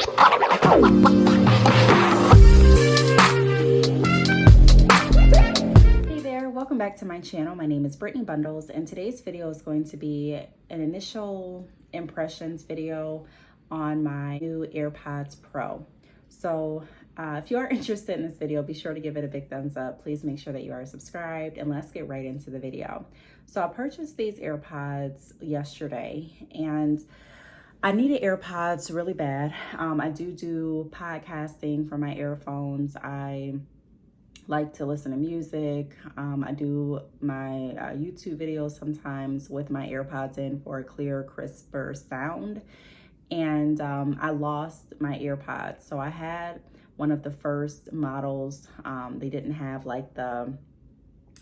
Welcome back to my channel. My name is Brittney Bundles, and today's video is going to be an initial impressions video on my new AirPods Pro. So if you are interested in this video, be sure to give it a big thumbs up. Please make sure that you are subscribed, and let's get right into the video. So I purchased these AirPods yesterday, and I needed AirPods really bad. I do podcasting from my earphones. I like to listen to music. I do my YouTube videos sometimes with my AirPods in for a clear, crisper sound. And I lost my AirPods. So I had one of the first models. They didn't have like I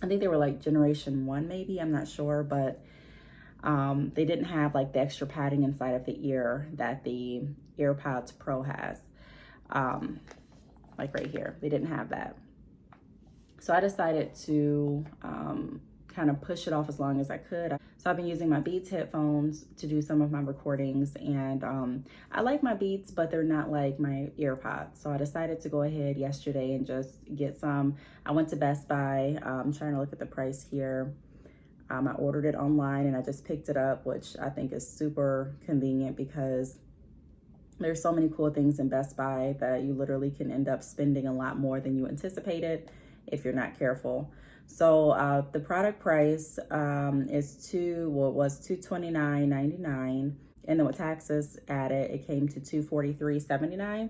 think they were like generation 1 maybe, I'm not sure, but they didn't have like the extra padding inside of the ear that the AirPods Pro has. Like right here, they didn't have that. So I decided to kind of push it off as long as I could. So I've been using my Beats headphones to do some of my recordings, and I like my Beats, but they're not like my AirPods. So I decided to go ahead yesterday and just get some. I went to Best Buy. I'm trying to look at the price here. I ordered it online and I just picked it up, which I think is super convenient because there's so many cool things in Best Buy that you literally can end up spending a lot more than you anticipated if you're not careful. So the product price was $229.99, and then with taxes added, it came to $243.79.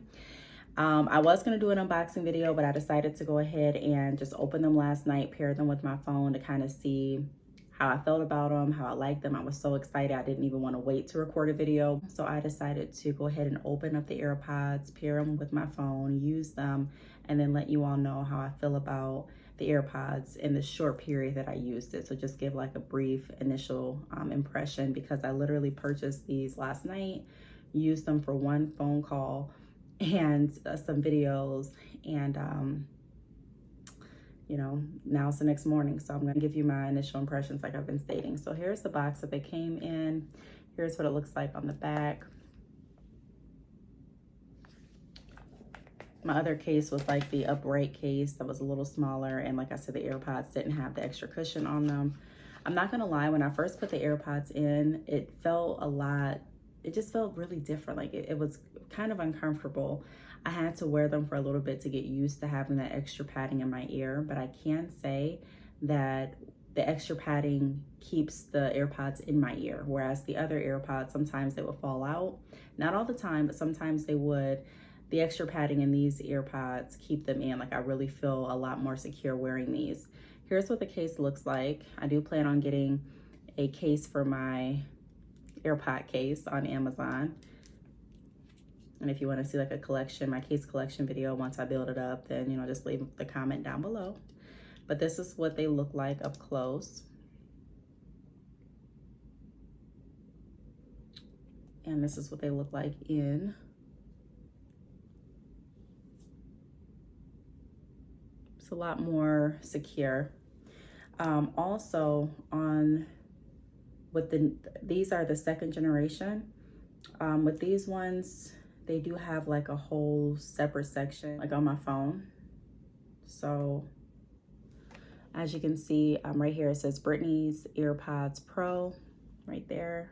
I was gonna do an unboxing video, but I decided to go ahead and just open them last night, pair them with my phone to kind of see how I felt about them, how I liked them. I was so excited, I didn't even want to wait to record a video. So I decided to go ahead and open up the AirPods, pair them with my phone, use them, and then let you all know how I feel about the AirPods in the short period that I used it. So just give like a brief initial impression, because I literally purchased these last night, used them for one phone call and some videos, and you know, now it's the next morning, so I'm gonna give you my initial impressions like I've been stating. So here's the box that they came in. Here's what it looks like on the back. My other case was like the upright case that was a little smaller, and like I said, the AirPods didn't have the extra cushion on them. I'm not gonna lie, when I first put the AirPods in, it just felt really different. Like it was kind of uncomfortable. I had to wear them for a little bit to get used to having that extra padding in my ear, but I can say that the extra padding keeps the AirPods in my ear, whereas the other AirPods, sometimes they would fall out. Not all the time, but sometimes they would. The extra padding in these AirPods keep them in. Like I really feel a lot more secure wearing these. Here's what the case looks like. I do plan on getting a case for my AirPod case on Amazon. And if you want to see like a collection, my case collection video, once I build it up, then, you know, just leave the comment down below. But this is what they look like up close. And this is what they look like in. It's a lot more secure. Also these are the second generation. With these ones, they do have like a whole separate section like on my phone. So as you can see, right here it says Brittney's AirPods Pro right there.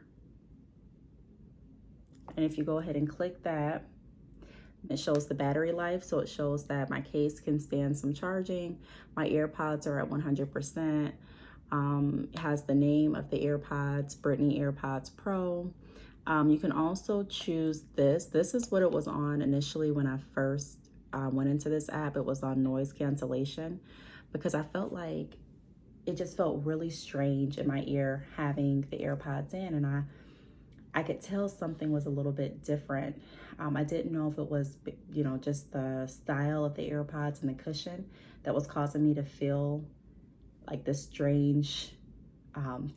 And if you go ahead and click that, it shows the battery life. So it shows that my case can stand some charging. My AirPods are at 100%. It has the name of the AirPods, Brittney AirPods Pro. You can also choose this. This is what it was on initially when I first went into this app. It was on noise cancellation, because I felt like it just felt really strange in my ear having the AirPods in, and I could tell something was a little bit different. I didn't know if it was, you know, just the style of the AirPods and the cushion that was causing me to feel like this strange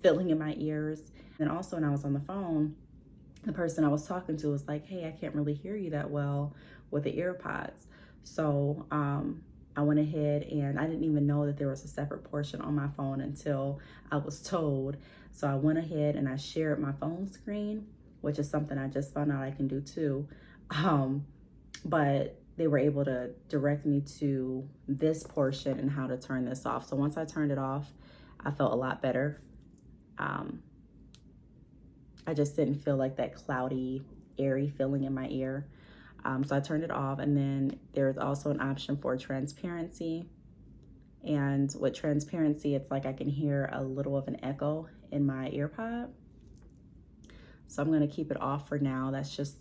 feeling in my ears. And also when I was on the phone, the person I was talking to was like, hey, I can't really hear you that well with the AirPods. So I went ahead, and I didn't even know that there was a separate portion on my phone until I was told. So I went ahead and I shared my phone screen which is something I just found out I can do too. But they were able to direct me to this portion and how to turn this off. So once I turned it off, I felt a lot better. I just didn't feel like that cloudy, airy feeling in my ear. So I turned it off, and then there's also an option for transparency. And with transparency, it's like I can hear a little of an echo in my earpod. So I'm gonna keep it off for now. That's just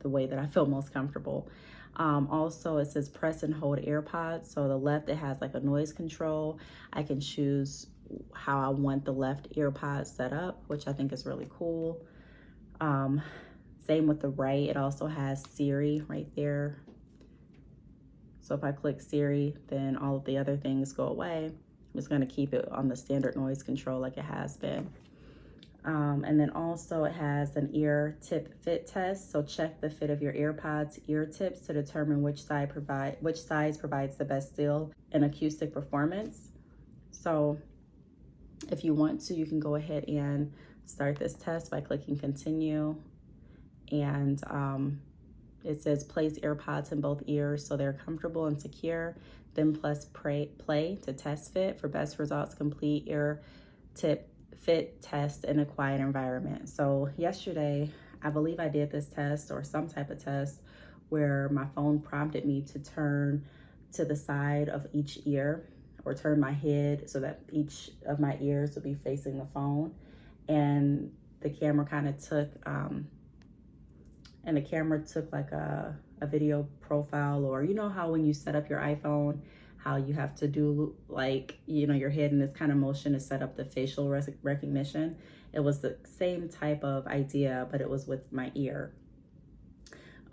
the way that I feel most comfortable. Also, it says press and hold AirPods. So the left, it has like a noise control. I can choose how I want the left earpod set up, which I think is really cool. Same with the right. It also has Siri right there. So if I click Siri, then all of the other things go away. I'm just gonna keep it on the standard noise control like it has been. And then also it has an ear tip fit test. So check the fit of your AirPods ear tips to determine which size provides the best seal and acoustic performance. So if you want to, you can go ahead and start this test by clicking continue. And it says place AirPods in both ears so they're comfortable and secure. Then press play to test fit. For best results, complete ear tip fit test in a quiet environment. So yesterday, I believe I did this test or some type of test where my phone prompted me to turn to the side of each ear or turn my head so that each of my ears would be facing the phone. And the camera kind of took, like a video profile, or you know how when you set up your iPhone, how you have to do like, you know, your head in this kind of motion to set up the facial recognition. It was the same type of idea, but it was with my ear.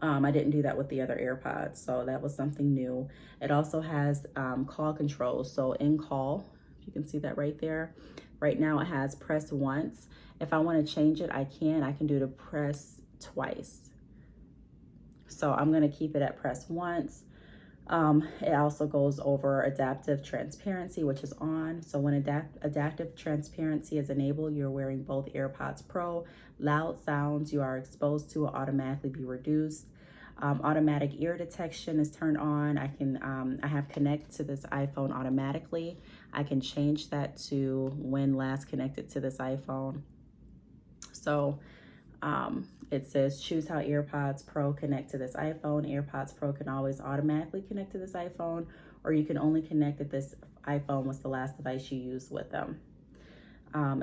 I didn't do that with the other AirPods, so that was something new. It also has call controls. So in call, you can see that right there. Right now it has press once. If I want to change it, I can do to press twice. So I'm gonna keep it at press once. It also goes over adaptive transparency, which is on. So when adaptive transparency is enabled, you're wearing both AirPods Pro. Loud sounds you are exposed to will automatically be reduced. Automatic ear detection is turned on. I have connected to this iPhone automatically. I can change that to when last connected to this iPhone. So it says choose how AirPods Pro connect to this iPhone. AirPods Pro can always automatically connect to this iPhone, or you can only connect if this iPhone was the last device you used with them.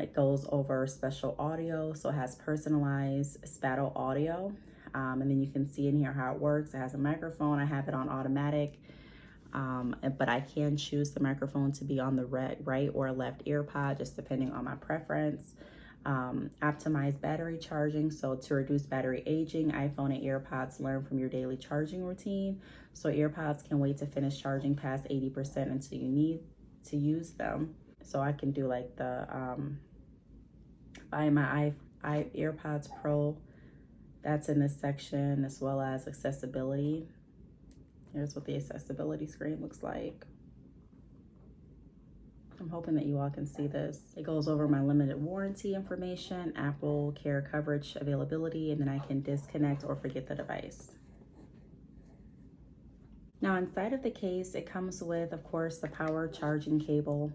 It goes over special audio, so it has personalized spatial audio. And then you can see in here how it works. It has a microphone. I have it on automatic, but I can choose the microphone to be on the right or left earpod, just depending on my preference. Optimize battery charging. So to reduce battery aging, iPhone and AirPods learn from your daily charging routine. So AirPods can wait to finish charging past 80% until you need to use them. So I can do like the, buy my AirPods Pro. That's in this section, as well as accessibility. Here's what the accessibility screen looks like. I'm hoping that you all can see this. It goes over my limited warranty information, Apple Care coverage availability, and then I can disconnect or forget the device. Now inside of the case, it comes with, of course, the power charging cable.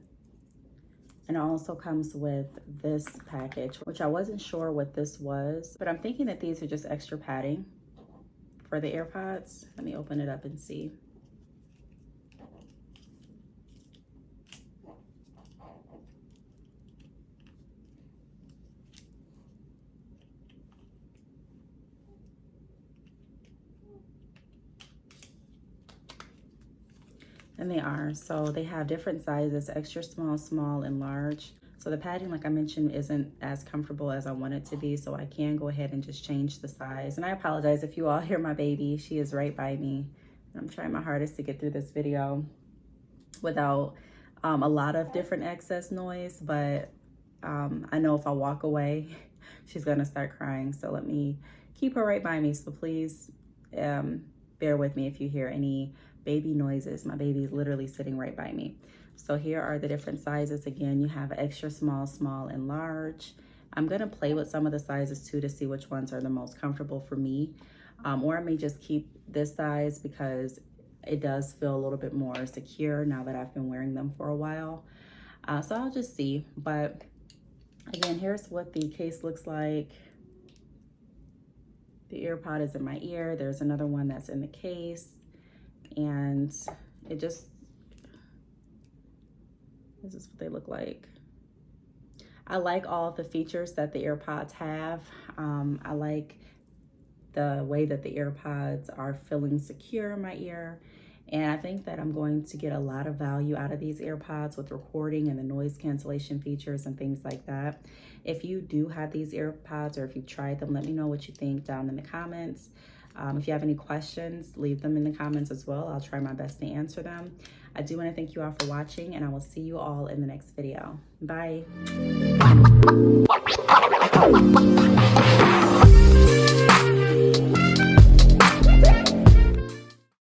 And it also comes with this package, which I wasn't sure what this was, but I'm thinking that these are just extra padding for the AirPods. Let me open it up and see. And they are. So they have different sizes, extra small, small, and large. So the padding, like I mentioned, isn't as comfortable as I want it to be. So I can go ahead and just change the size. And I apologize if you all hear my baby. She is right by me. I'm trying my hardest to get through this video without a lot of different excess noise. But I know if I walk away, she's gonna start crying. So let me keep her right by me. So please bear with me if you hear any baby noises. My baby is literally sitting right by me. So here are the different sizes. Again, you have extra small, small, and large. I'm gonna play with some of the sizes too to see which ones are the most comfortable for me. Or I may just keep this size because it does feel a little bit more secure now that I've been wearing them for a while. So I'll just see. But again, here's what the case looks like. The AirPod is in my ear. There's another one that's in the case. And it just, this is what they look like. I like all of the features that the AirPods have. I like the way that the AirPods are feeling secure in my ear. And I think that I'm going to get a lot of value out of these AirPods with recording and the noise cancellation features and things like that. If you do have these AirPods or if you've tried them, let me know what you think down in the comments. If you have any questions, leave them in the comments as well. I'll try my best to answer them. I do want to thank you all for watching, and I will see you all in the next video. Bye.